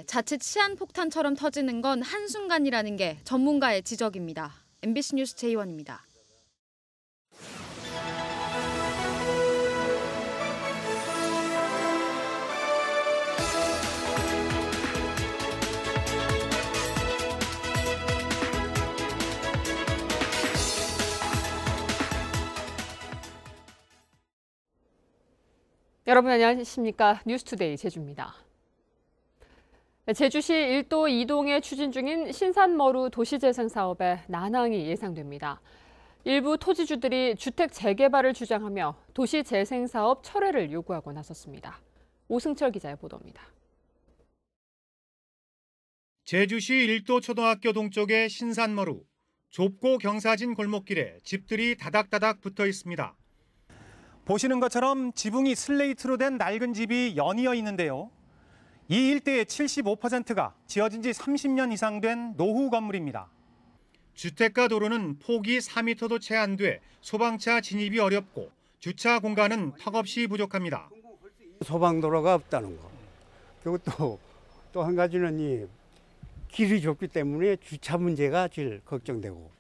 자칫 시한폭탄처럼 터지는 건 한순간이라는 게 전문가의 지적입니다. MBC 뉴스 제이원입니다. 여러분 안녕하십니까? 뉴스투데이 제주입니다. 제주시 1도 2동에 추진 중인 신산머루 도시재생 사업에 난항이 예상됩니다. 일부 토지주들이 주택 재개발을 주장하며 도시재생 사업 철회를 요구하고 나섰습니다. 오승철 기자의 보도입니다. 제주시 1도 초등학교 동쪽의 신산머루, 좁고 경사진 골목길에 집들이 다닥다닥 붙어 있습니다. 보시는 것처럼 지붕이 슬레이트로 된 낡은 집이 연이어 있는데요. 이 일대의 75%가 지어진 지 30년 이상 된 노후 건물입니다. 주택가 도로는 폭이 4m도 채 안 돼 소방차 진입이 어렵고 주차 공간은 턱없이 부족합니다. 소방도로가 없다는 거. 그리고 또 한 가지는 이 길이 좁기 때문에 주차 문제가 제일 걱정되고.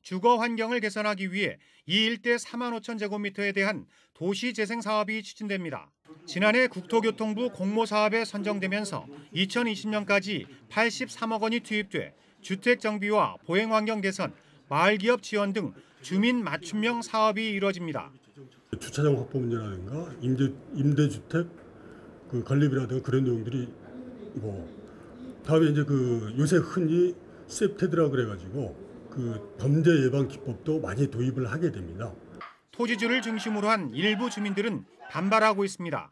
주거 환경을 개선하기 위해 이 일대 4만 5천 제곱미터에 대한 도시재생 사업이 추진됩니다. 지난해 국토교통부 공모사업에 선정되면서 2020년까지 83억 원이 투입돼 주택 정비와 보행 환경 개선, 마을기업 지원 등 주민 맞춤형 사업이 이루어집니다. 주차장 확보 문제라든가 임대주택 건립이라든가 그런 내용들이 다음에 이제 요새 흔히 셉테드라 그래가지고 범죄 예방 기법도 많이 도입을 하게 됩니다. 토지주를 중심으로 한 일부 주민들은 반발하고 있습니다.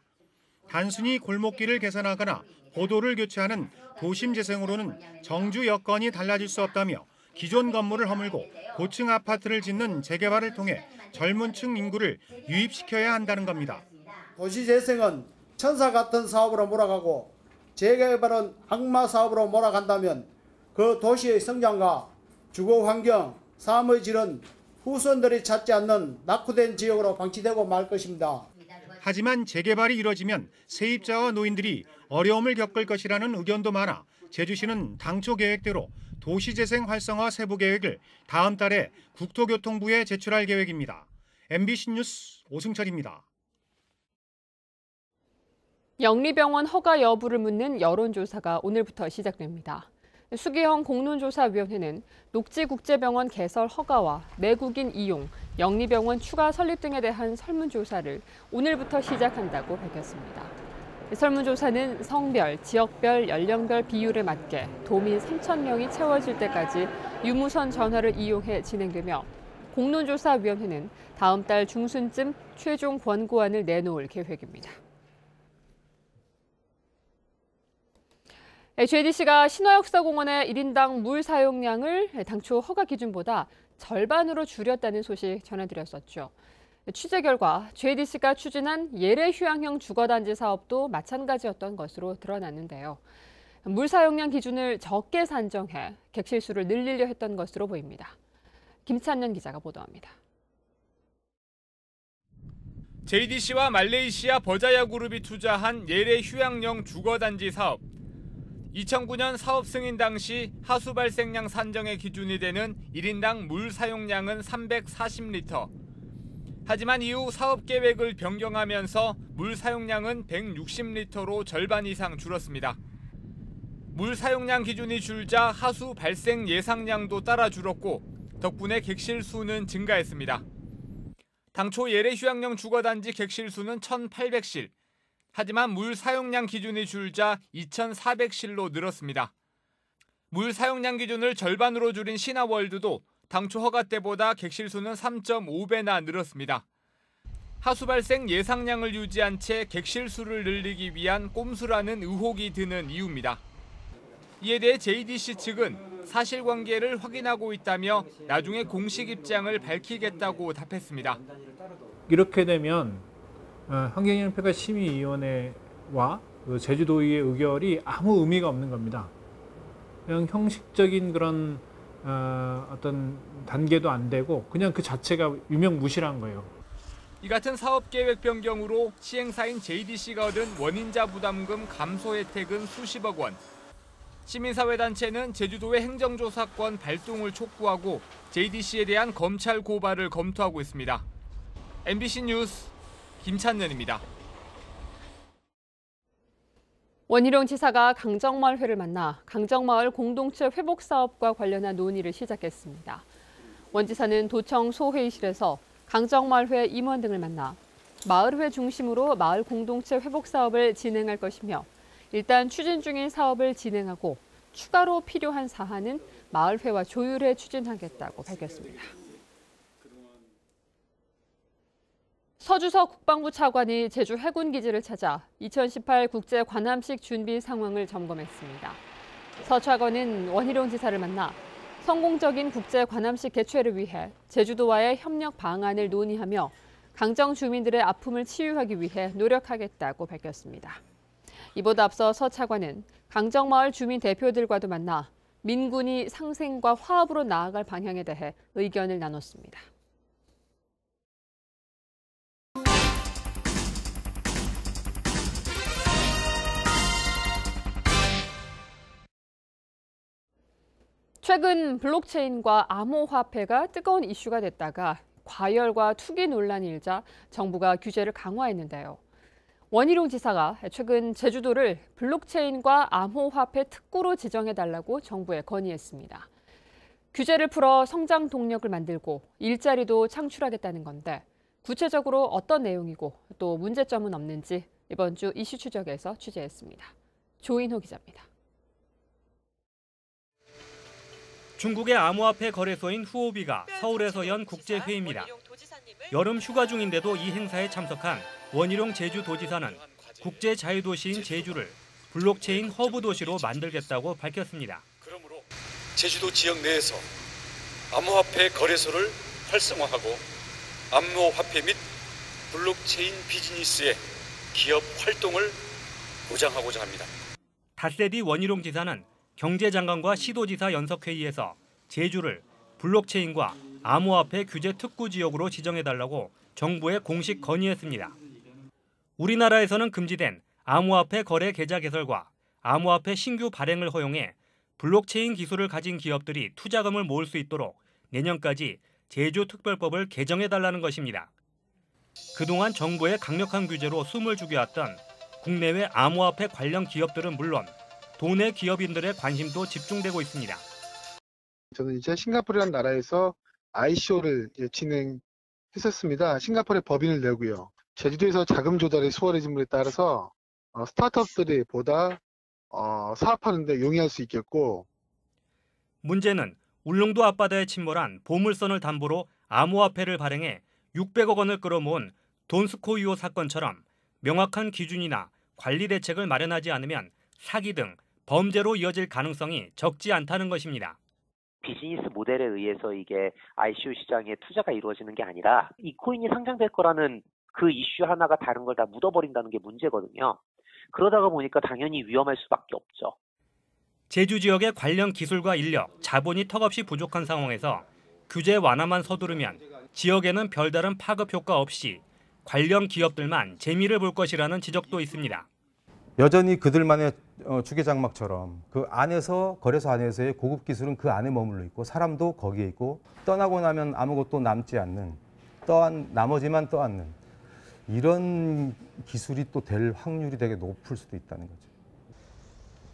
단순히 골목길을 개선하거나 보도를 교체하는 도심 재생으로는 정주 여건이 달라질 수 없다며 기존 건물을 허물고 고층 아파트를 짓는 재개발을 통해 젊은 층 인구를 유입시켜야 한다는 겁니다. 도시 재생은 천사 같은 사업으로 몰아가고 재개발은 악마 사업으로 몰아간다면 그 도시의 성장과 주거 환경, 삶의 질은 후손들이 찾지 않는 낙후된 지역으로 방치되고 말 것입니다. 하지만 재개발이 이뤄지면 세입자와 노인들이 어려움을 겪을 것이라는 의견도 많아 제주시는 당초 계획대로 도시재생 활성화 세부 계획을 다음 달에 국토교통부에 제출할 계획입니다. MBC 뉴스 오승철입니다. 영리병원 허가 여부를 묻는 여론조사가 오늘부터 시작됩니다. 수기형 공론조사위원회는 녹지국제병원 개설 허가와 내국인 이용, 영리병원 추가 설립 등에 대한 설문조사를 오늘부터 시작한다고 밝혔습니다. 설문조사는 성별, 지역별, 연령별 비율에 맞게 도민 3,000명이 채워질 때까지 유무선 전화를 이용해 진행되며 공론조사위원회는 다음 달 중순쯤 최종 권고안을 내놓을 계획입니다. JDC가 신화역사공원의 1인당 물 사용량을 당초 허가 기준보다 절반으로 줄였다는 소식 전해드렸었죠. 취재 결과 JDC가 추진한 예래 휴양형 주거단지 사업도 마찬가지였던 것으로 드러났는데요. 물 사용량 기준을 적게 산정해 객실수를 늘리려 했던 것으로 보입니다. 김찬년 기자가 보도합니다. JDC와 말레이시아 버자야 그룹이 투자한 예래 휴양형 주거단지 사업. 2009년 사업 승인 당시 하수 발생량 산정의 기준이 되는 1인당 물 사용량은 340리터. 하지만 이후 사업 계획을 변경하면서 물 사용량은 160리터로 절반 이상 줄었습니다. 물 사용량 기준이 줄자 하수 발생 예상량도 따라 줄었고 덕분에 객실 수는 증가했습니다. 당초 예래 휴양형 주거단지 객실 수는 1,800실. 하지만 물 사용량 기준이 줄자 2,400실로 늘었습니다. 물 사용량 기준을 절반으로 줄인 신화월드도 당초 허가 때보다 객실 수는 3.5배나 늘었습니다. 하수 발생 예상량을 유지한 채 객실 수를 늘리기 위한 꼼수라는 의혹이 드는 이유입니다. 이에 대해 JDC 측은 사실관계를 확인하고 있다며 나중에 공식 입장을 밝히겠다고 답했습니다. 이렇게 되면 환경영향평가 심의위원회와 제주도의회 의결이 아무 의미가 없는 겁니다. 그냥 형식적인 그런 어떤 단계도 안 되고 그냥 그 자체가 유명무실한 거예요. 이 같은 사업 계획 변경으로 시행사인 JDC가 얻은 원인자 부담금 감소 혜택은 수십억 원. 시민사회단체는 제주도의 행정조사권 발동을 촉구하고 JDC에 대한 검찰 고발을 검토하고 있습니다. MBC 뉴스 김찬년입니다. 원희룡 지사가 강정마을회를 만나 강정마을 공동체 회복 사업과 관련한 논의를 시작했습니다. 원 지사는 도청 소회의실에서 강정마을회 임원 등을 만나 마을회 중심으로 마을 공동체 회복 사업을 진행할 것이며 일단 추진 중인 사업을 진행하고 추가로 필요한 사안은 마을회와 조율해 추진하겠다고 밝혔습니다. 서주석 국방부 차관이 제주 해군기지를 찾아 2018 국제 관함식 준비 상황을 점검했습니다. 서 차관은 원희룡 지사를 만나 성공적인 국제 관함식 개최를 위해 제주도와의 협력 방안을 논의하며 강정 주민들의 아픔을 치유하기 위해 노력하겠다고 밝혔습니다. 이보다 앞서 서 차관은 강정마을 주민 대표들과도 만나 민군이 상생과 화합으로 나아갈 방향에 대해 의견을 나눴습니다. 최근 블록체인과 암호화폐가 뜨거운 이슈가 됐다가 과열과 투기 논란이 일자 정부가 규제를 강화했는데요. 원희룡 지사가 최근 제주도를 블록체인과 암호화폐 특구로 지정해달라고 정부에 건의했습니다. 규제를 풀어 성장 동력을 만들고 일자리도 창출하겠다는 건데 구체적으로 어떤 내용이고 또 문제점은 없는지 이번 주 이슈 추적에서 취재했습니다. 조인호 기자입니다. 중국의 암호화폐 거래소인 후오비가 서울에서 연 국제회의입니다. 여름 휴가 중인데도 이 행사에 참석한 원희룡 제주도지사는 국제 자유도시인 제주를 블록체인 허브 도시로 만들겠다고 밝혔습니다. 그러므로 제주도 지역 내에서 암호화폐 거래소를 활성화하고 암호화폐 및 블록체인 비즈니스의 기업 활동을 보장하고자 합니다. 닷새 뒤 원희룡 지사는 경제장관과 시도지사 연석회의에서 제주를 블록체인과 암호화폐 규제 특구 지역으로 지정해달라고 정부에 공식 건의했습니다. 우리나라에서는 금지된 암호화폐 거래 계좌 개설과 암호화폐 신규 발행을 허용해 블록체인 기술을 가진 기업들이 투자금을 모을 수 있도록 내년까지 제주특별법을 개정해달라는 것입니다. 그동안 정부의 강력한 규제로 숨을 죽여왔던 국내외 암호화폐 관련 기업들은 물론 도내 기업인들의 관심도 집중되고 있습니다. 저는 이제 싱가포르라는 나라에서 ICO를 진행했었습니다. 싱가포르에 법인을 내고요. 제주도에서 자금 조달이 수월해짐에 따라서 스타트업들이 보다 사업하는 데 용이할 수 있겠고. 문제는 울릉도 앞바다에 침몰한 보물선을 담보로 암호화폐를 발행해 600억 원을 끌어모은 돈스코이오 사건처럼 명확한 기준이나 관리 대책을 마련하지 않으면 사기 등 범죄로 이어질 가능성이 적지 않다는 것입니다. 비즈니스 모델에 의해서 이게 ICO 시장에 투자가 이루어지는 게 아니라 이 코인이 상장될 거라는 그 이슈 하나가 다른 걸 다 묻어버린다는 게 문제거든요. 그러다가 보니까 당연히 위험할 수밖에 없죠. 제주 지역의 관련 기술과 인력, 자본이 턱없이 부족한 상황에서 규제 완화만 서두르면 지역에는 별다른 파급 효과 없이 관련 기업들만 재미를 볼 것이라는 지적도 있습니다. 여전히 그들만의 주계장막처럼 그 안에서 거래소 안에서의 고급 기술은 그 안에 머물러 있고 사람도 거기에 있고 떠나고 나면 아무것도 남지 않는 나머지만 떠안는 이런 기술이 또 될 확률이 되게 높을 수도 있다는 거죠.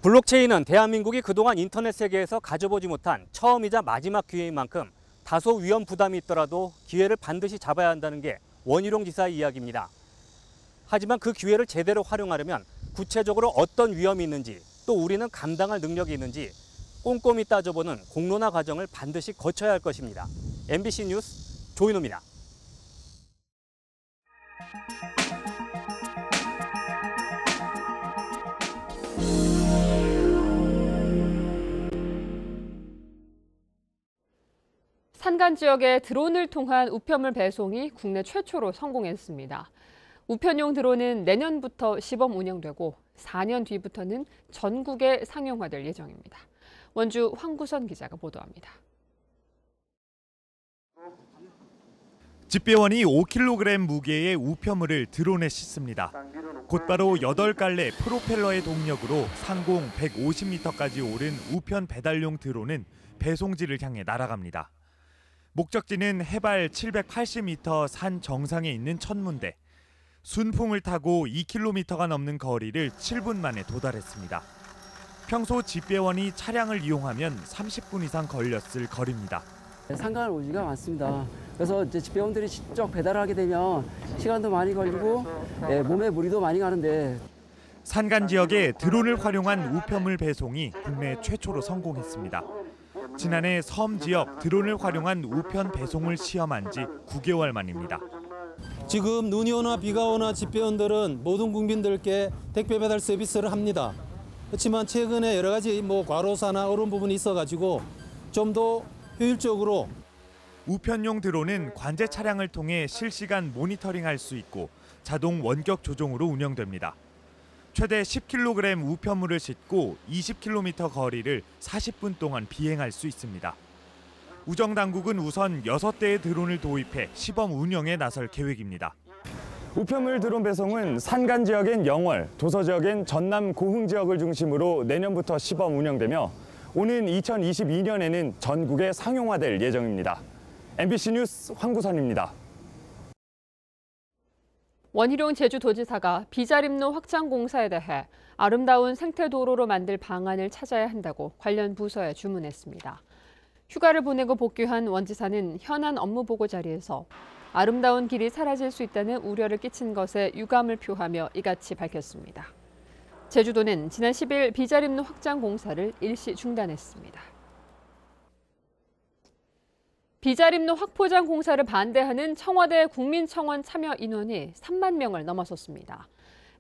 블록체인은 대한민국이 그동안 인터넷 세계에서 가져보지 못한 처음이자 마지막 기회인 만큼 다소 위험 부담이 있더라도 기회를 반드시 잡아야 한다는 게 원희룡 지사의 이야기입니다. 하지만 그 기회를 제대로 활용하려면 구체적으로 어떤 위험이 있는지 또 우리는 감당할 능력이 있는지 꼼꼼히 따져보는 공론화 과정을 반드시 거쳐야 할 것입니다. MBC 뉴스 조인호입니다. 산간 지역에 드론을 통한 우편물 배송이 국내 최초로 성공했습니다. 우편용 드론은 내년부터 시범 운영되고 4년 뒤부터는 전국에 상용화될 예정입니다. 원주 황구선 기자가 보도합니다. 집배원이 5kg 무게의 우편물을 드론에 싣습니다. 곧바로 8갈래 프로펠러의 동력으로 상공 150m까지 오른 우편 배달용 드론은 배송지를 향해 날아갑니다. 목적지는 해발 780m 산 정상에 있는 천문대. 순풍을 타고 2km가 넘는 거리를 7분 만에 도달했습니다. 평소 집배원이 차량을 이용하면 30분 이상 걸렸을 거리입니다. 상가할 오지가 많습니다. 그래서 이제 집배원들이 직접 배달을 하게 되면 시간도 많이 걸리고 몸에 무리도 많이 가는데 산간 지역에 드론을 활용한 우편물 배송이 국내 최초로 성공했습니다. 지난해 섬 지역 드론을 활용한 우편 배송을 시험한 지 9개월 만입니다. 지금 눈이 오나 비가 오나 집배원들은 모든 국민들께 택배 배달 서비스를 합니다. 그렇지만 최근에 여러 가지 과로사나 이런 부분이 있어가지고 좀 더 효율적으로 우편용 드론은 관제 차량을 통해 실시간 모니터링할 수 있고 자동 원격 조종으로 운영됩니다. 최대 10kg 우편물을 싣고 20km 거리를 40분 동안 비행할 수 있습니다. 우정당국은 우선 6대의 드론을 도입해 시범 운영에 나설 계획입니다. 우편물 드론 배송은 산간 지역인 영월, 도서 지역인 전남 고흥 지역을 중심으로 내년부터 시범 운영되며 오는 2022년에는 전국에 상용화될 예정입니다. MBC 뉴스 황구선입니다. 원희룡 제주도지사가 비자림로 확장 공사에 대해 아름다운 생태도로로 만들 방안을 찾아야 한다고 관련 부서에 주문했습니다. 휴가를 보내고 복귀한 원 지사는 현안 업무 보고 자리에서 아름다운 길이 사라질 수 있다는 우려를 끼친 것에 유감을 표하며 이같이 밝혔습니다. 제주도는 지난 10일 비자림로 확장 공사를 일시 중단했습니다. 비자림로 확포장 공사를 반대하는 청와대 국민청원 참여 인원이 3만 명을 넘어섰습니다.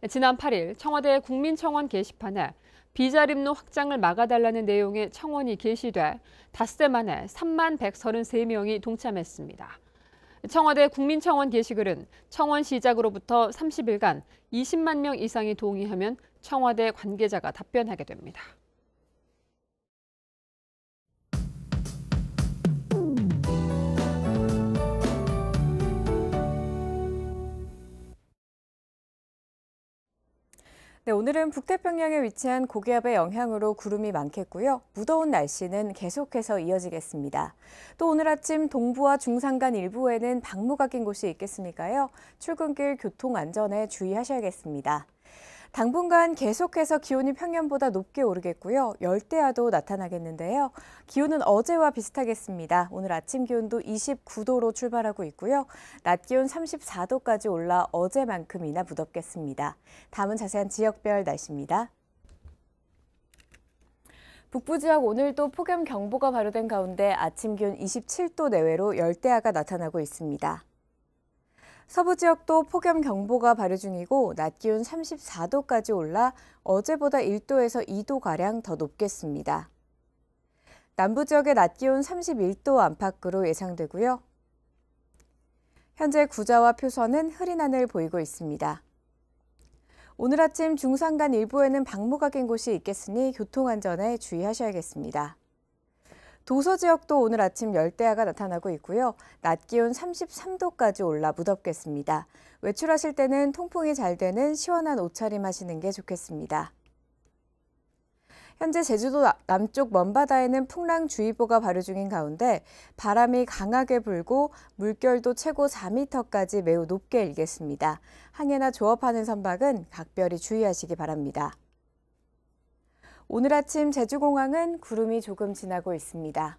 지난 8일 청와대 국민청원 게시판에 비자림로 확장을 막아달라는 내용의 청원이 게시돼 닷새 만에 3만 133명이 동참했습니다. 청와대 국민청원 게시글은 청원 시작으로부터 30일간 20만 명 이상이 동의하면 청와대 관계자가 답변하게 됩니다. 네, 오늘은 북태평양에 위치한 고기압의 영향으로 구름이 많겠고요. 무더운 날씨는 계속해서 이어지겠습니다. 또 오늘 아침 동부와 중산간 일부에는 방무가 낀 곳이 있겠으니까요. 출근길 교통 안전에 주의하셔야겠습니다. 당분간 계속해서 기온이 평년보다 높게 오르겠고요. 열대야도 나타나겠는데요. 기온은 어제와 비슷하겠습니다. 오늘 아침 기온도 29도로 출발하고 있고요. 낮 기온 34도까지 올라 어제만큼이나 무덥겠습니다. 다음은 자세한 지역별 날씨입니다. 북부 지역 오늘도 폭염경보가 발효된 가운데 아침 기온 27도 내외로 열대야가 나타나고 있습니다. 서부 지역도 폭염경보가 발효 중이고 낮 기온 34도까지 올라 어제보다 1도에서 2도가량 더 높겠습니다. 남부 지역의 낮 기온 31도 안팎으로 예상되고요. 현재 구자와 표선은 흐린 하늘 보이고 있습니다. 오늘 아침 중산간 일부에는 방무가 낀 곳이 있겠으니 교통안전에 주의하셔야겠습니다. 도서 지역도 오늘 아침 열대야가 나타나고 있고요. 낮 기온 33도까지 올라 무덥겠습니다. 외출하실 때는 통풍이 잘 되는 시원한 옷차림 하시는 게 좋겠습니다. 현재 제주도 남쪽 먼바다에는 풍랑주의보가 발효 중인 가운데 바람이 강하게 불고 물결도 최고 4m까지 매우 높게 일겠습니다. 항해나 조업하는 선박은 각별히 주의하시기 바랍니다. 오늘 아침 제주공항은 구름이 조금 지나고 있습니다.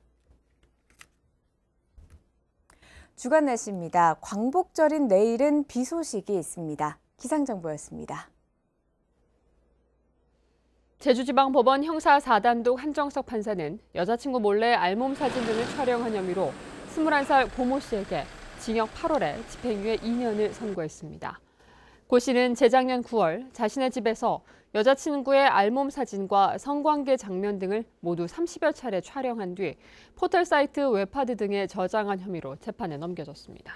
주간 날씨입니다. 광복절인 내일은 비 소식이 있습니다. 기상정보였습니다. 제주지방법원 형사 4단독 한정석 판사는 여자친구 몰래 알몸 사진 등을 촬영한 혐의로 21살 고모 씨에게 징역 8월에 집행유예 2년을 선고했습니다. 고 씨는 재작년 9월 자신의 집에서 여자친구의 알몸 사진과 성관계 장면 등을 모두 30여 차례 촬영한 뒤 포털 사이트 웹하드 등에 저장한 혐의로 재판에 넘겨졌습니다.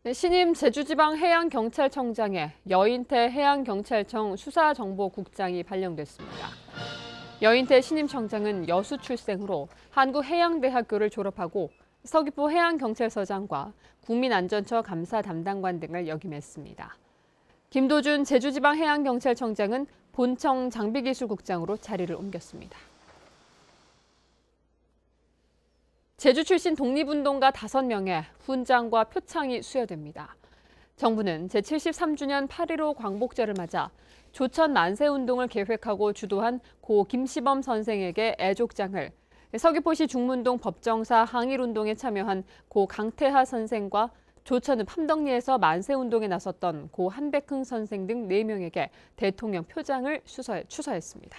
네, 신임 제주지방해양경찰청장에 여인태 해양경찰청 수사정보국장이 발령됐습니다. 여인태 신임 청장은 여수 출생으로 한국해양대학교를 졸업하고 서귀포 해양경찰서장과 국민안전처 감사 담당관 등을 역임했습니다. 김도준 제주지방해양경찰청장은 본청 장비기술국장으로 자리를 옮겼습니다. 제주 출신 독립운동가 5명의 훈장과 표창이 수여됩니다. 정부는 제73주년 8.15 광복절을 맞아 조천 만세운동을 계획하고 주도한 고 김시범 선생에게 애족장을, 서귀포시 중문동 법정사 항일운동에 참여한 고 강태하 선생과 조천 함덕리에서 만세운동에 나섰던 고 한백흥 선생 등 4명에게 대통령 표장을 추서했습니다.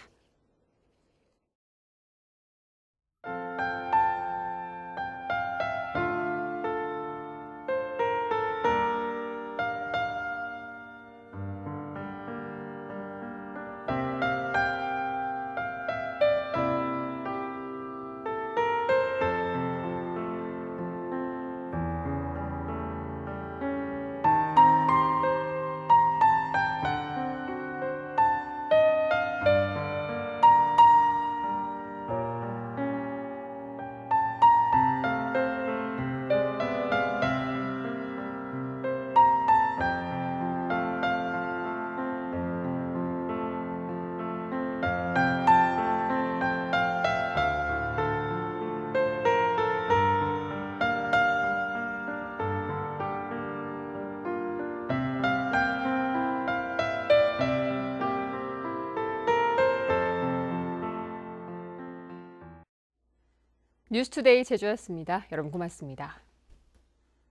뉴스투데이 제주였습니다. 여러분 고맙습니다.